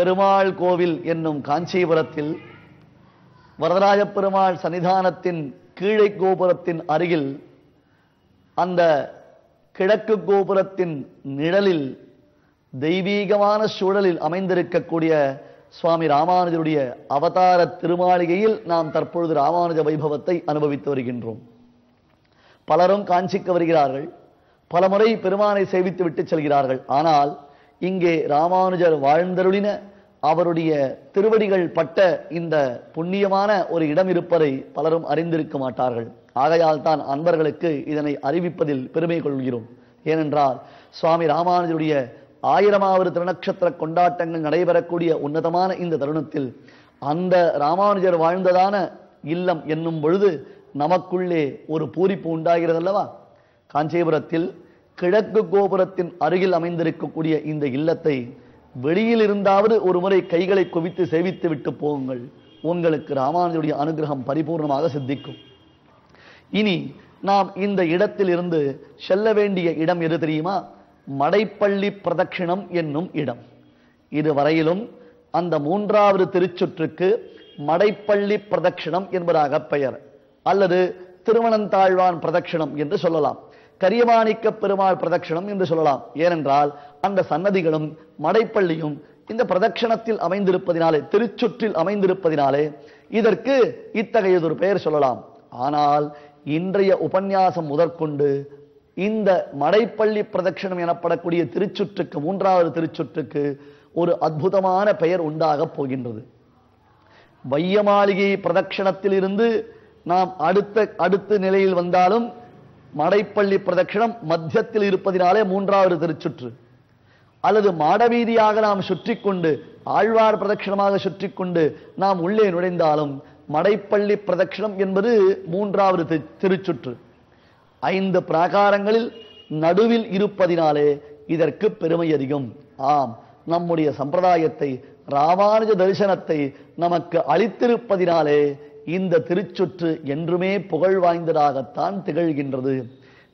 பெருமாள் கோவில் என்னும் காஞ்சிபுரத்தில் வரதராஜ பெருமாள் சன்னிதானத்தின் கீழே கோபுரத்தின் அருகில் அந்த கிழக்கு கோபுரத்தின் நிழலில் தெய்வீகமான சூழலில் அமைந்திருக்கக்கூடிய சுவாமி ராமானுஜருடைய அவதார திருமாளிகையில் நாம் தற்பொழுது ராமானுஜ வைபவத்தை அனுபவித்து வருகின்றோம். பலரும் காஞ்சிக்கு வருகிறார்கள், பலமுறை பெருமானை சேவித்து விட்டு செல்கிறார்கள். ஆனால் இங்கே ராமானுஜர் வாழ்ந்தருளின அவருடைய திருவடிகள் பட்ட இந்த புண்ணியமான ஒரு இடம் இருப்பதை பலரும் அறிந்திருக்க மாட்டார்கள். ஆகையால் தான் அன்பர்களுக்கு இதனை அறிவிப்பதில் பெருமை கொள்கிறோம். ஏனென்றால் சுவாமி ராமானுஜருடைய 1000வது திருநட்சத்திர கொண்டாட்டங்கள் நடைபெறக்கூடிய உன்னதமான இந்த தருணத்தில் அந்த ராமானுஜர் வாழ்ந்ததான இல்லம் என்னும் பொழுது நமக்குள்ளே ஒரு பூரிப்பு உண்டாகிறது அல்லவா? காஞ்சிபுரத்தில் கிழக்கு கோபுரத்தின் அருகில் அமைந்திருக்கக்கூடிய இந்த இல்லத்தை வெளியில் இருந்தாவது ஒரு முறை கைகளை குவித்து சேவித்து விட்டு போகுங்கள். உங்களுக்கு ராமானுஜருடைய அனுகிரகம் பரிபூர்ணமாக சித்திக்கும். இனி நாம் இந்த இடத்தில் இருந்து செல்ல வேண்டிய இடம் எது தெரியுமா? மடைப்பள்ளி பிரதட்சிணம் என்னும் இடம். இதுவரையிலும் அந்த 3வது திருச்சுற்றுக்கு மடைப்பள்ளி பிரதட்சிணம் என்பதாக பெயர், அல்லது திருவனந்தாழ்வான் பிரதட்சிணம் என்று சொல்லலாம், கரியமாணிக்க பெருமாள் பிரதட்சிணம் என்று சொல்லலாம். ஏனென்றால் அந்த சன்னதிகளும் மடைப்பள்ளியும் இந்த பிரதட்சிணத்தில் அமைந்திருப்பதினாலே, திருச்சுற்றில் அமைந்திருப்பதினாலே இதற்கு இத்தகையதொரு பெயர் சொல்லலாம். ஆனால் இன்றைய உபன்யாசம் முதற்கொண்டு இந்த மடைப்பள்ளி பிரதட்சிணம் எனப்படக்கூடிய திருச்சுற்றுக்கு, 3வது திருச்சுற்றுக்கு ஒரு அற்புதமான பெயர் உண்டாக போகின்றது. வையமாளிகை பிரதட்சிணத்தில் இருந்து நாம் அடுத்த நிலையில் வந்தாலும் மடைப்பள்ளி பிரதட்சிணம் மத்தியத்தில் இருப்பதினாலே 3வது திருச்சுற்று, அல்லது மாடவீதியாக நாம் சுற்றி கொண்டு ஆழ்வார் பிரதட்சிணமாக சுற்றி கொண்டு நாம் உள்ளே நுழைந்தாலும் மடைப்பள்ளி பிரதட்சிணம் என்பது 3வது திருச்சுற்று. 5 பிராகாரங்களில் நடுவில் இருப்பதினாலே இதற்கு பெருமை அதிகம். ஆம், நம்முடைய சம்பிரதாயத்தை, ராமானுஜ தரிசனத்தை நமக்கு அளித்திருப்பதினாலே இந்த திருச்சுற்று என்றுமே புகழ் வாய்ந்ததாகத்தான் திகழ்கின்றது.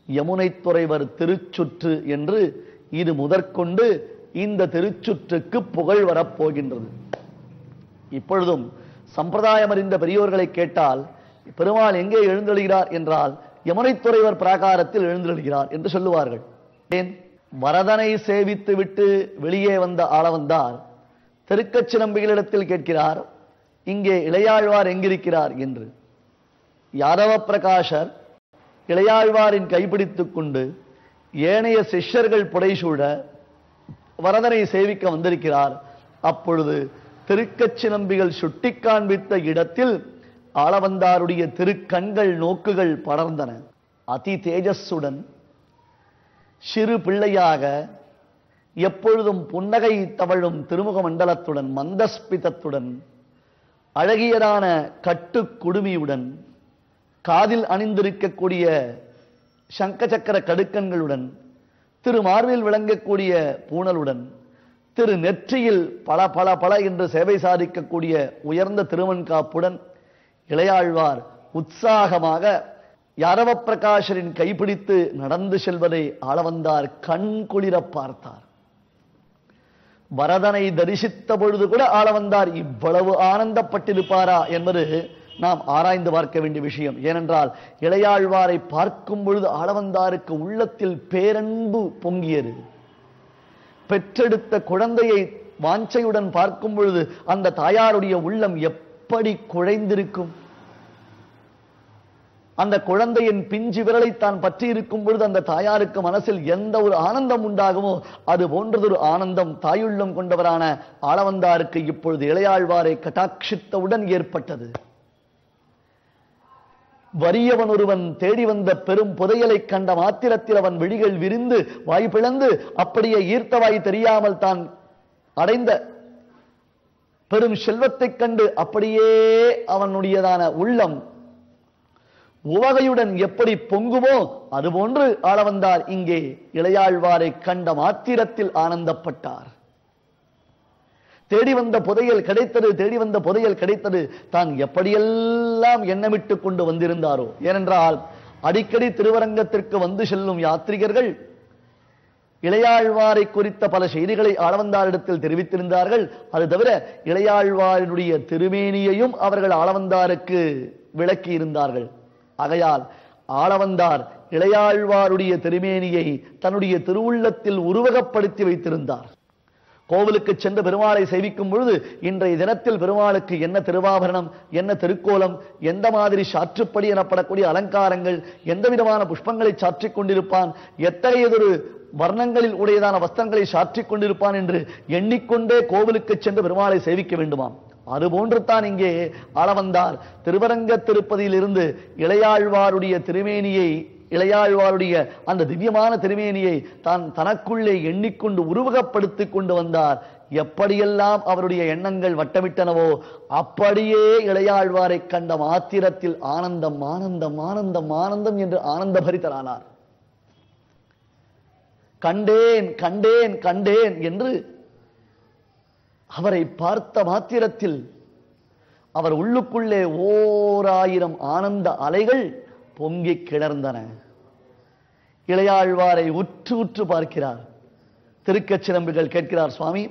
யமுனை துறைவர் திருச்சுற்று என்று இது முதற்கொண்டு இந்த திருச்சுற்றுக்கு புகழ் வரப்போகின்றது. இப்பொழுதும் சம்பிரதாயம் அறிந்த பெரியோர்களை கேட்டால் பெருமாள் எங்கே எழுந்தெழுகிறார் என்றால் யமுனைத்துறைவர் பிராகாரத்தில் எழுந்தெழுகிறார் என்று சொல்லுவார்கள். ஏன்? வரதனை சேவித்து விட்டு வெளியே வந்த ஆளவந்தார் திருக்கச்சினம்பிகளிடத்தில் கேட்கிறார், இங்கே இளையாழ்வார் எங்கிருக்கிறார் என்று. யாதவ பிரகாஷர் இளையாழ்வாரின் கைப்பிடித்துக் கொண்டு ஏனைய சிஷ்யர்கள் புடைசூழ வரதனை சேவிக்க வந்திருக்கிறார். அப்பொழுது திருக்கச்சினம்பிகள் சுட்டி காண்பித்த இடத்தில் ஆளவந்தாருடைய திருக்கண்கள் நோக்குகள் படர்ந்தன. அதி தேஜஸுடன் சிறு பிள்ளையாக எப்பொழுதும் புன்னகை தவழும் திருமுக மண்டலத்துடன் மந்தஸ்பிதத்துடன் அழகியரான கட்டு குடுமியுடன் காதில் அணிந்திருக்கக்கூடிய சங்க சக்கர கடுக்கன்களுடன் திருமார்பில் விளங்கக்கூடிய பூணலுடன் திரு நெற்றியில் பல பல பல என்று சேவை சாதிக்கக்கூடிய உயர்ந்த திருவன்காப்புடன் இளையாழ்வார் உற்சாகமாக யாரவ பிரகாஷரின் கைப்பிடித்து நடந்து செல்வதை ஆளவந்தார் கண் குளிர பார்த்தார். வரதனை தரிசித்த பொழுது கூட ஆளவந்தார் இவ்வளவு ஆனந்தப்பட்டிருப்பாரா என்பது நாம் ஆராய்ந்து பார்க்க வேண்டிய விஷயம். ஏனென்றால் இளையாழ்வாரை பார்க்கும் பொழுது ஆளவந்தாருக்கு உள்ளத்தில் பேரன்பு பொங்கியது. பெற்றெடுத்த குழந்தையை வாஞ்சையுடன் பார்க்கும் பொழுது அந்த தாயாருடைய உள்ளம் எப்படி குழைந்திருக்கும்? அந்த குழந்தையின் பிஞ்சு விரலை தான் பற்றி இருக்கும் பொழுது அந்த தாயாருக்கு மனசில் எந்த ஒரு ஆனந்தம் உண்டாகுமோ அது போன்றதொரு ஆனந்தம் தாயுள்ளம் கொண்டவரான ஆளவந்தாருக்கு இப்பொழுது இளையாழ்வாரை கட்டாட்சித்தவுடன் ஏற்பட்டது. வறியவன் ஒருவன் தேடி வந்த பெரும் புதையலை கண்ட மாத்திரத்தில் அவன் விழிகள் விரிந்து வாய் பிளந்து அப்படியே ஈர்த்தவாய் தெரியாமல் தான் அடைந்த பெரும் செல்வத்தைக் கண்டு அப்படியே அவனுடையதான உள்ளம் உவகையுடன் எப்படி பொங்குமோ அதுபோன்று ஆளவந்தார் இங்கே இளையாழ்வாரை கண்ட மாத்திரத்தில் ஆனந்தப்பட்டார். தேடி வந்த புதையல் கிடைத்தது, தேடி வந்த புதையல் கிடைத்தது. தான் எப்படியெல்லாம் எண்ணமிட்டு கொண்டு வந்திருந்தாரோ. ஏனென்றால் அடிக்கடி திருவரங்கத்திற்கு வந்து செல்லும் யாத்ரிகர்கள் இளையாழ்வாரை குறித்த பல செய்திகளை ஆளவந்தாரிடத்தில் தெரிவித்திருந்தார்கள். அது தவிர இளையாழ்வாரினுடைய திருமேனியையும் அவர்கள் ஆளவந்தாருக்கு விளக்கி இருந்தார்கள். ஆகையால் ஆளவந்தார் இளையாழ்வாருடைய திருமேனியை தன்னுடைய திருவுள்ளத்தில் உருவகப்படுத்தி வைத்திருந்தார். கோவிலுக்கு சென்று பெருமாளை சேவிக்கும் பொழுது இன்றைய தினத்தில் பெருமாளுக்கு என்ன திருவாபரணம், என்ன திருக்கோலம், எந்த மாதிரி சாற்றுப்படி எனப்படக்கூடிய அலங்காரங்கள், எந்த விதமான புஷ்பங்களை சாற்றிக் கொண்டிருப்பான், எத்தகையதொரு வர்ணங்களில் உடையதான வஸ்திரங்களை சாற்றிக் கொண்டிருப்பான் என்று எண்ணிக்கொண்டே கோவிலுக்கு சென்று பெருமாளை சேவிக்க வேண்டுமாம். அதுபோன்று தான் இங்கே ஆளவந்தார் திருவரங்க திருப்பதியிலிருந்து இளையாழ்வாருடைய திருமேனியை, இளையாழ்வாருடைய அந்த திவ்யமான திருமேனியை தான் தனக்குள்ளே எண்ணிக்கொண்டு உருவகப்படுத்திக் கொண்டு வந்தார். எப்படியெல்லாம் அவருடைய எண்ணங்கள் வட்டமிட்டனவோ அப்படியே இளையாழ்வாரை கண்ட மாத்திரத்தில் ஆனந்தம் ஆனந்தம் ஆனந்தம் ஆனந்தம் என்று ஆனந்த பரிதரானார். கண்டேன் கண்டேன் கண்டேன் என்று அவரை பார்த்த மாத்திரத்தில் அவர் உள்ளுக்குள்ளே 1000 ஆனந்த அலைகள் பொங்கி கிளர்ந்தன. இளையாழ்வாரை உற்று உற்று பார்க்கிறார். திருக்கச்சிரம்பிகள் கேட்கிறார், சுவாமி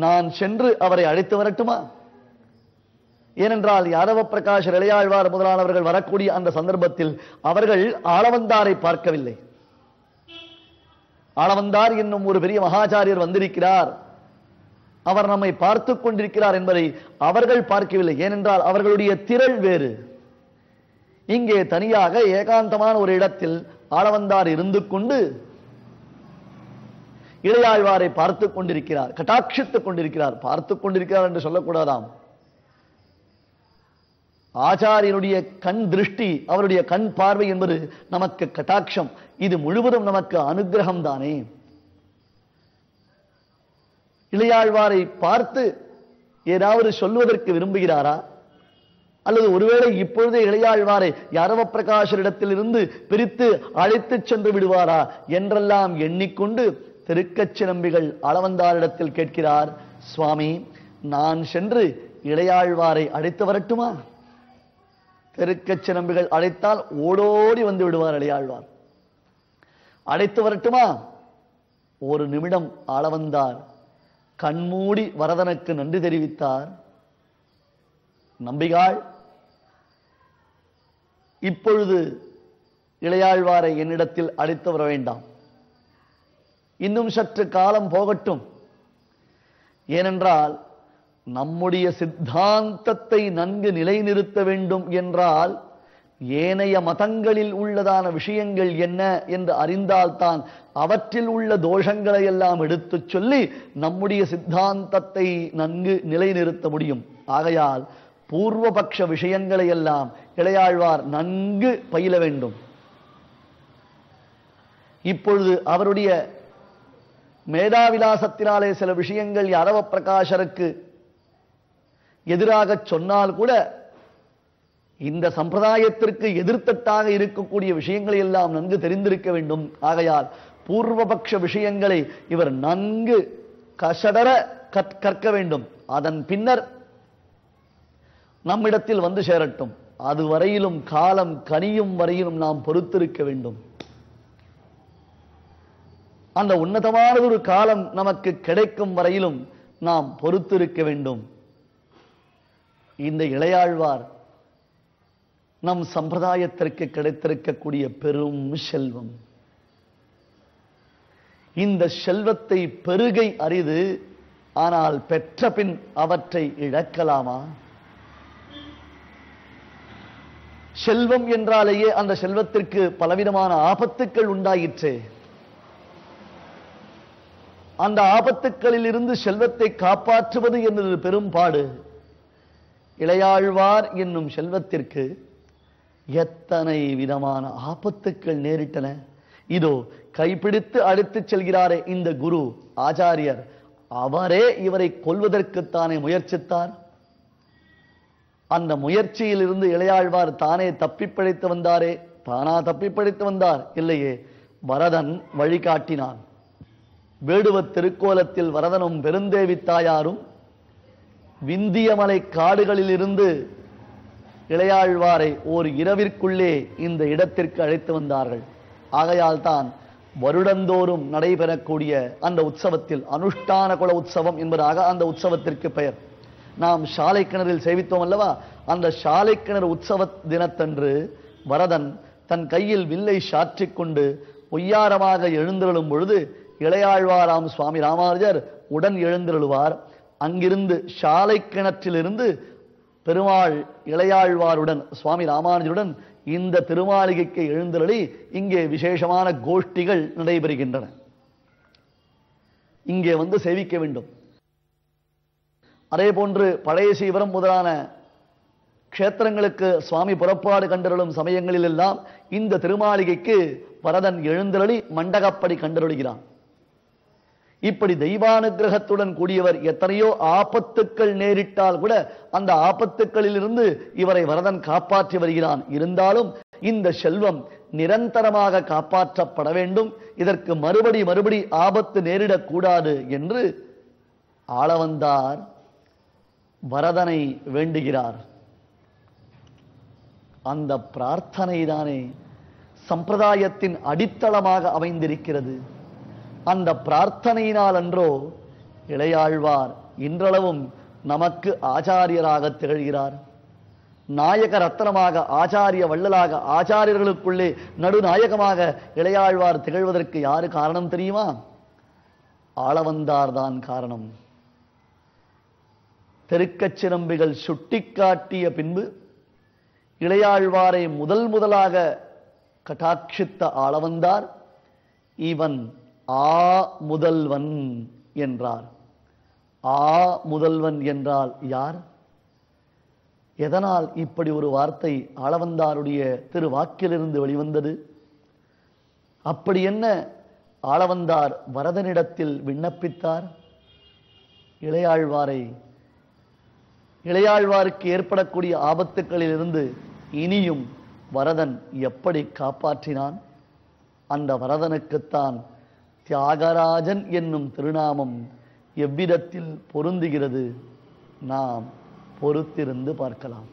நான் சென்று அவரை அழைத்து வரட்டுமா? ஏனென்றால் யாதவ பிரகாஷர், இளையாழ்வார் முதலானவர்கள் வரக்கூடிய அந்த சந்தர்ப்பத்தில் அவர்கள் ஆளவந்தாரை பார்க்கவில்லை. ஆளவந்தார் என்னும் ஒரு பெரிய மகாச்சாரியர் வந்திருக்கிறார், அவர் நம்மை பார்த்து கொண்டிருக்கிறார் என்பதை அவர்கள் பார்க்கவில்லை. ஏனென்றால் அவர்களுடைய திரள் வேறு. இங்கே தனியாக ஏகாந்தமான ஒரு இடத்தில் ஆளவந்தார் இருந்து கொண்டு இளையாழ்வாரை பார்த்து கொண்டிருக்கிறார், கட்டாட்சித்துக் கொண்டிருக்கிறார். பார்த்து கொண்டிருக்கிறார் என்று சொல்லக்கூடாதாம். ஆச்சாரியனுடைய கண் திருஷ்டி, அவருடைய கண் பார்வை என்பது நமக்கு கட்டாட்சம். இது முழுவதும் நமக்கு அனுகிரகம் தானே. இளையாழ்வாரை பார்த்து ஏதாவது சொல்வதற்கு விரும்புகிறாரா? அல்லது ஒருவேளை இப்பொழுதே இளையாழ்வாரை யாதவ பிரகாஷரிடத்திலிருந்து பிரித்து அழைத்து சென்று விடுவாரா என்றெல்லாம் எண்ணிக்கொண்டு திருக்கச்சிரம்பிகள் ஆளவந்தாரிடத்தில் கேட்கிறார், சுவாமி நான் சென்று இளையாழ்வாரை அழைத்து வரட்டுமா? திருக்கச்சிரம்பிகள் அழைத்தால் ஓடோடி வந்து விடுவார் இளையாழ்வார். அழைத்து வரட்டுமா? ஒரு நிமிடம் ஆளவந்தார் கண்மூடி வரதனுக்கு நன்றி தெரிவித்தார். நம்பிகாள், இப்பொழுது இளையாழ்வாரை என்னிடத்தில் அழைத்து வர வேண்டாம், இன்னும் சற்று காலம் போகட்டும். ஏனென்றால் நம்முடைய சித்தாந்தத்தை நன்கு நிலைநிறுத்த வேண்டும் என்றால் ஏனைய மதங்களில் உள்ளதான விஷயங்கள் என்ன என்று அறிந்தால்தான் அவற்றில் உள்ள தோஷங்களை எல்லாம் எடுத்துச் சொல்லி நம்முடைய சித்தாந்தத்தை நன்கு நிலைநிறுத்த முடியும். ஆகையால் பூர்வபக்ஷ விஷயங்களை எல்லாம் இளையாழ்வார் நன்கு பயில வேண்டும். இப்பொழுது அவருடைய மேதாவிலாசத்தினாலே சில விஷயங்கள் யாதவ பிரகாஷருக்கு எதிராக சொன்னால் கூட இந்த சம்பிரதாயத்திற்கு எதிர்த்தட்டாக இருக்கக்கூடிய விஷயங்களை எல்லாம் நன்கு தெரிந்திருக்க வேண்டும். ஆகையால் பூர்வபக்ஷ விஷயங்களை இவர் நன்கு கசடர கற்க வேண்டும். அதன் பின்னர் நம்மிடத்தில் வந்து சேரட்டும். அதுவரையிலும் காலம் கனியும் வரையிலும் நாம் பொறுத்திருக்க வேண்டும். அந்த உன்னதமான ஒரு காலம் நமக்கு கிடைக்கும் வரையிலும் நாம் பொறுத்திருக்க வேண்டும். இந்த இளையாழ்வார் நம் சம்பிரதாயத்திற்கு கிடைத்திருக்கக்கூடிய பெரும் செல்வம். இந்த செல்வத்தை பெருகை அரிது, ஆனால் பெற்ற பின் அவற்றை இழக்கலாமா? செல்வம் என்றாலேயே அந்த செல்வத்திற்கு பலவிதமான ஆபத்துக்கள் உண்டாயிற்று. அந்த ஆபத்துக்களில் இருந்து செல்வத்தை காப்பாற்றுவது என்பது பெரும்பாடு. இளையாழ்வார் என்னும் செல்வத்திற்கு எத்தனை விதமான ஆபத்துக்கள் நேரிட்டன. இதோ கைப்பிடித்து அழைத்துச் செல்கிறாரே இந்த குரு ஆச்சாரியர், அவரே இவரை கொல்வதற்குத்தானே முயற்சித்தார். அந்த முயற்சியில் இருந்து இளையாழ்வார் தானே தப்பிப்பழைத்து வந்தாரே. தானா தப்பிப்பழைத்து வந்தார்? இல்லையே, வரதன் வழிகாட்டினான். வேடுவ திருக்கோலத்தில் வரதனும் பெருந்தேவி தாயாரும் விந்தியமலை காடுகளில் இருந்து இளையாழ்வாரை ஓர் இரவிற்குள்ளே இந்த இடத்திற்கு அழைத்து வந்தார்கள். ஆகையால் தான் வருடந்தோறும் நடைபெறக்கூடிய அந்த உற்சவத்தில் அனுஷ்டான குல உற்சவம் என்பதாக அந்த உற்சவத்திற்கு பெயர். நாம் சாலை கிணறில் சேவித்தோம் அல்லவா? அந்த சாலை கிணறு உற்சவ தினத்தன்று வரதன் தன் கையில் வில்லை சாற்றிக் கொண்டு ஒய்யாரமாக எழுந்தருளும் பொழுது இளையாழ்வாராம் சுவாமி ராமானுஜர் உடன் எழுந்தருளுவார். அங்கிருந்து சாலை கிணற்றிலிருந்து பெருமாள் இளையாழ்வாருடன் சுவாமி ராமானுஜருடன் இந்த திருமாளிகைக்கு எழுந்தருளி இங்கே விசேஷமான கோஷ்டிகள் நடைபெறுகின்றன. இங்கே வந்து சேவிக்க வேண்டும். அதே போன்று பழைய சீவரம் முதலான க்ஷேத்திரங்களுக்கு சுவாமி புறப்பாடு கண்டருளும் சமயங்களில் எல்லாம் இந்த திருமாளிகைக்கு வரதன் எழுந்தருளி மண்டகப்படி கண்டருளுகிறான். இப்படி தெய்வானுகிரகத்துடன் கூடியவர். எத்தனையோ ஆபத்துக்கள் நேரிட்டால் கூட அந்த ஆபத்துக்களிலிருந்து இவரை வரதன் காப்பாற்றி வருகிறான். இருந்தாலும் இந்த செல்வம் நிரந்தரமாக காப்பாற்றப்பட வேண்டும், இதற்கு மறுபடி ஆபத்து நேரிடக்கூடாது என்று ஆளவந்தார் வரதனை வேண்டுகிறார். அந்த பிரார்த்தனை தானே சம்பிரதாயத்தின் அடித்தளமாக அமைந்திருக்கிறது. அந்த பிரார்த்தனையினால் அன்றோ இளையாழ்வார் இன்றளவும் நமக்கு ஆச்சாரியராக திகழ்கிறார். நாயக ரத்னமாக, ஆச்சாரிய வள்ளலாக, ஆச்சாரியர்களுக்குள்ளே நடுநாயகமாக இளையாழ்வார் திகழ்வதற்கு யாரு காரணம் தெரியுமா? ஆளவந்தார் தான் காரணம். தெருக்கச்சிரம்பிகள் சுட்டிக்காட்டிய பின்பு இளையாழ்வாரை முதலாக கட்டாட்சித்த ஆளவந்தார் இவன் ஆ முதல்வன் என்றார். ஆ முதல்வன் என்றால் யார்? எதனால் இப்படி ஒரு வார்த்தை ஆளவந்தாருடைய திருவாக்கிலிருந்து வெளிவந்தது? அப்படி என்ன ஆளவந்தார் வரதனிடத்தில் விண்ணப்பித்தார்? இளையாழ்வாருக்கு ஏற்படக்கூடிய ஆபத்துக்களிலிருந்து இனியும் வரதன் எப்படி காப்பாற்றினான்? அந்த வரதனுக்குத்தான் தியாகராஜன் என்னும் திருநாமம் எவ்விதத்தில் பொருந்துகிறது? நாம் பொறுத்திருந்து பார்க்கலாம்.